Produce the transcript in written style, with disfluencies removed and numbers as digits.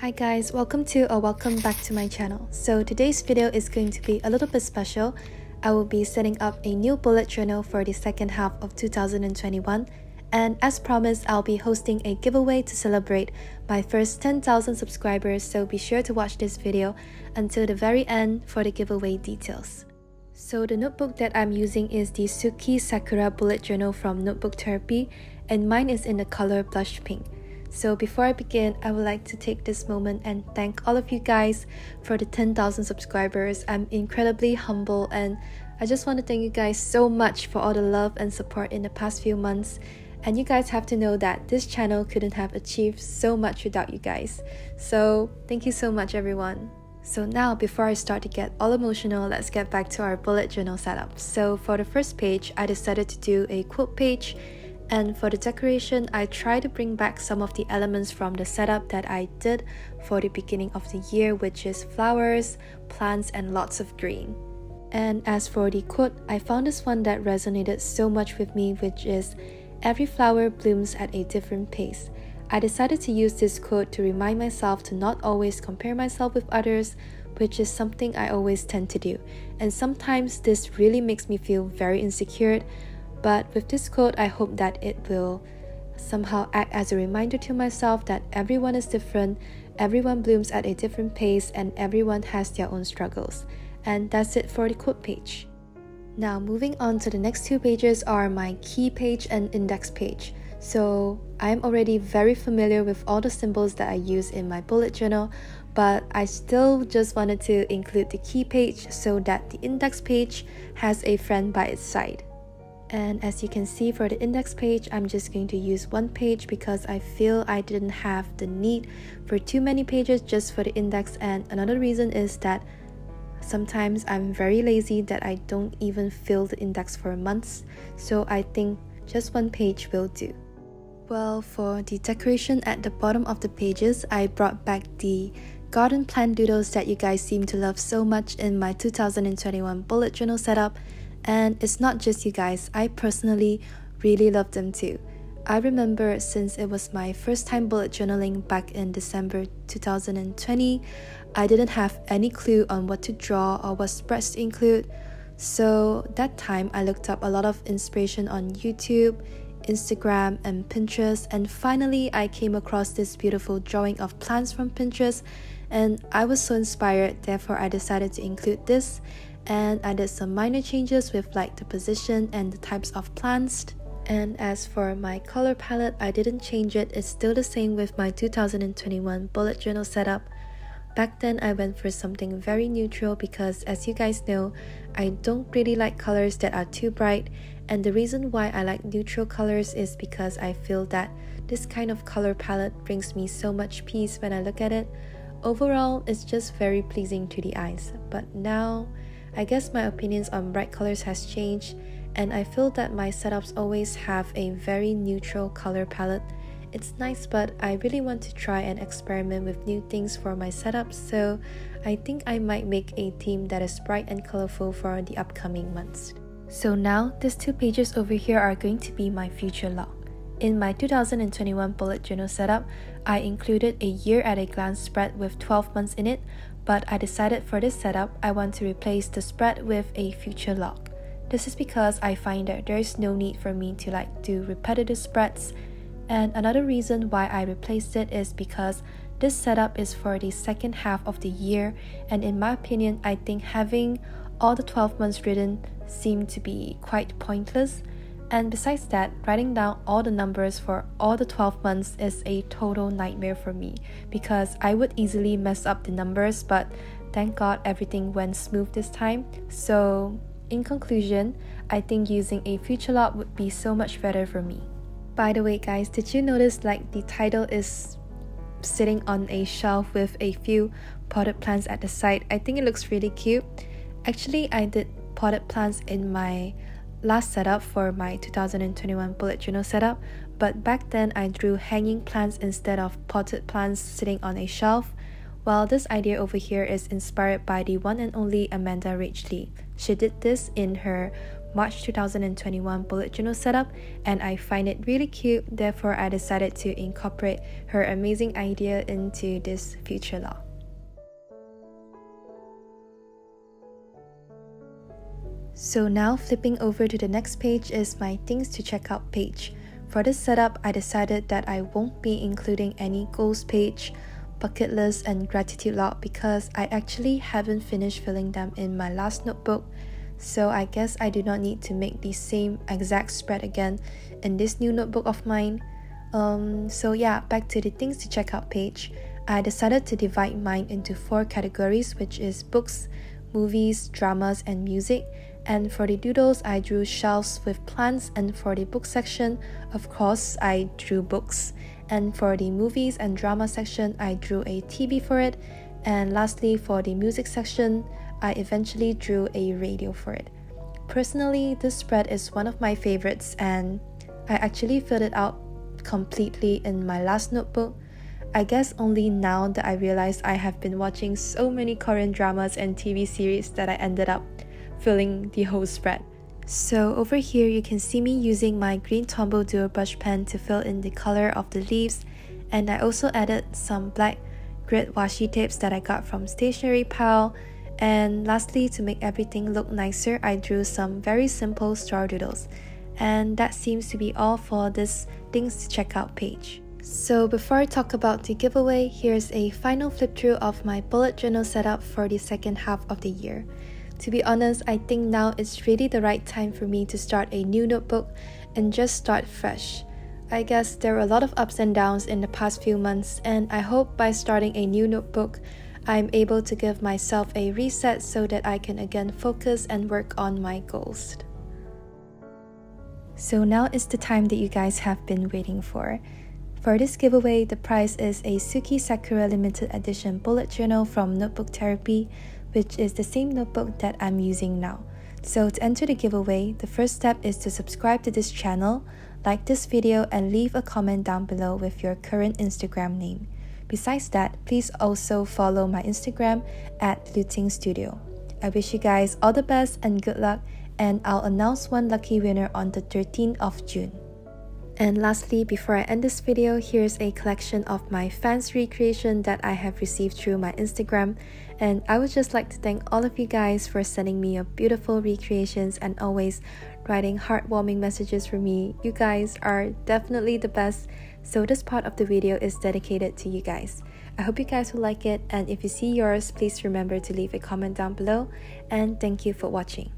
Hi guys, welcome back to my channel. So today's video is going to be a little bit special. I will be setting up a new bullet journal for the second half of 2021, and as promised, I'll be hosting a giveaway to celebrate my first 10,000 subscribers, so be sure to watch this video until the very end for the giveaway details. So the notebook that I'm using is the Tsuki Sakura bullet journal from Notebook Therapy, and mine is in the color blush pink. So before I begin, I would like to take this moment and thank all of you guys for the 10,000 subscribers. I'm incredibly humble, and I just want to thank you guys so much for all the love and support in the past few months. And you guys have to know that this channel couldn't have achieved so much without you guys. So thank you so much, everyone. So now, before I start to get all emotional, let's get back to our bullet journal setup. So for the first page, I decided to do a quote page. And for the decoration, I try to bring back some of the elements from the setup that I did for the beginning of the year, which is flowers, plants, and lots of green. And as for the quote, I found this one that resonated so much with me, which is, "Every flower blooms at a different pace." I decided to use this quote to remind myself to not always compare myself with others, which is something I always tend to do. And sometimes this really makes me feel very insecure. But with this quote, I hope that it will somehow act as a reminder to myself that everyone is different, everyone blooms at a different pace, and everyone has their own struggles. And that's it for the quote page. Now, moving on to the next two pages are my key page and index page. So I am already very familiar with all the symbols that I use in my bullet journal, but I still just wanted to include the key page so that the index page has a friend by its side. And as you can see, for the index page, I'm just going to use one page because I feel I didn't have the need for too many pages just for the index. And another reason is that sometimes I'm very lazy that I don't even fill the index for months. So I think just one page will do. Well, for the decoration at the bottom of the pages, I brought back the garden plant doodles that you guys seem to love so much in my 2021 bullet journal setup. And it's not just you guys, I personally really love them too. I remember since it was my first time bullet journaling back in December 2020, I didn't have any clue on what to draw or what spreads to include. So that time I looked up a lot of inspiration on YouTube, Instagram, and Pinterest, and finally I came across this beautiful drawing of plants from Pinterest, and I was so inspired, therefore I decided to include this. And I did some minor changes with like the position and the types of plants. And as for my color palette, I didn't change it. It's still the same with my 2021 bullet journal setup. Back then I went for something very neutral because, as you guys know, I don't really like colors that are too bright. And the reason why I like neutral colors is because I feel that this kind of color palette brings me so much peace when I look at it. Overall, it's just very pleasing to the eyes. But now, I guess my opinions on bright colors has changed, and I feel that my setups always have a very neutral color palette. It's nice, but I really want to try and experiment with new things for my setups, so I think I might make a theme that is bright and colorful for the upcoming months. So now, these two pages over here are going to be my future log. In my 2021 bullet journal setup, I included a year at a glance spread with 12 months in it, but I decided for this setup, I want to replace the spread with a future log. This is because I find that there is no need for me to do repetitive spreads. And another reason why I replaced it is because this setup is for the second half of the year, and in my opinion, I think having all the 12 months written seemed to be quite pointless. And besides that, writing down all the numbers for all the 12 months is a total nightmare for me because I would easily mess up the numbers, but thank God everything went smooth this time. So in conclusion, I think using a future log would be so much better for me. By the way guys, did you notice the title is sitting on a shelf with a few potted plants at the side? I think it looks really cute. Actually, I did potted plants in my last setup for my 2021 bullet journal setup, but back then I drew hanging plants instead of potted plants sitting on a shelf. Well, this idea over here is inspired by the one and only Amanda Ridgely. She did this in her March 2021 bullet journal setup, and I find it really cute. Therefore, I decided to incorporate her amazing idea into this future log. So now flipping over to the next page is my things to check out page. For this setup, I decided that I won't be including any goals page, bucket list, and gratitude log because I actually haven't finished filling them in my last notebook. So I guess I do not need to make the same exact spread again in this new notebook of mine. So yeah, back to the things to check out page. I decided to divide mine into 4 categories, which is books, movies, dramas, and music. And for the doodles, I drew shelves with plants, and for the book section, of course, I drew books. And for the movies and drama section, I drew a TV for it. And lastly, for the music section, I eventually drew a radio for it. Personally, this spread is one of my favorites, and I actually filled it out completely in my last notebook. I guess only now that I realized I have been watching so many Korean dramas and TV series that I ended up filling the whole spread. So over here you can see me using my green Tombow Duo brush pen to fill in the color of the leaves, and I also added some black grit washi tapes that I got from Stationery Pal. And lastly, to make everything look nicer, I drew some very simple star doodles. And that seems to be all for this things to check out page. So before I talk about the giveaway, here's a final flip through of my bullet journal setup for the second half of the year. To be honest, I think now it's really the right time for me to start a new notebook and just start fresh. I guess there were a lot of ups and downs in the past few months, and I hope by starting a new notebook, I'm able to give myself a reset so that I can again focus and work on my goals. So now is the time that you guys have been waiting for. For this giveaway, the prize is a Tsuki Sakura limited edition bullet journal from Notebook Therapy, which is the same notebook that I'm using now. So to enter the giveaway, the first step is to subscribe to this channel, like this video, and leave a comment down below with your current Instagram name. Besides that, please also follow my Instagram at lootengstudio. I wish you guys all the best and good luck, and I'll announce one lucky winner on the 13th of June. And lastly, before I end this video, here's a collection of my fans recreation that I have received through my Instagram. And I would just like to thank all of you guys for sending me your beautiful recreations and always writing heartwarming messages for me. You guys are definitely the best. So this part of the video is dedicated to you guys. I hope you guys will like it, and if you see yours, please remember to leave a comment down below, and thank you for watching.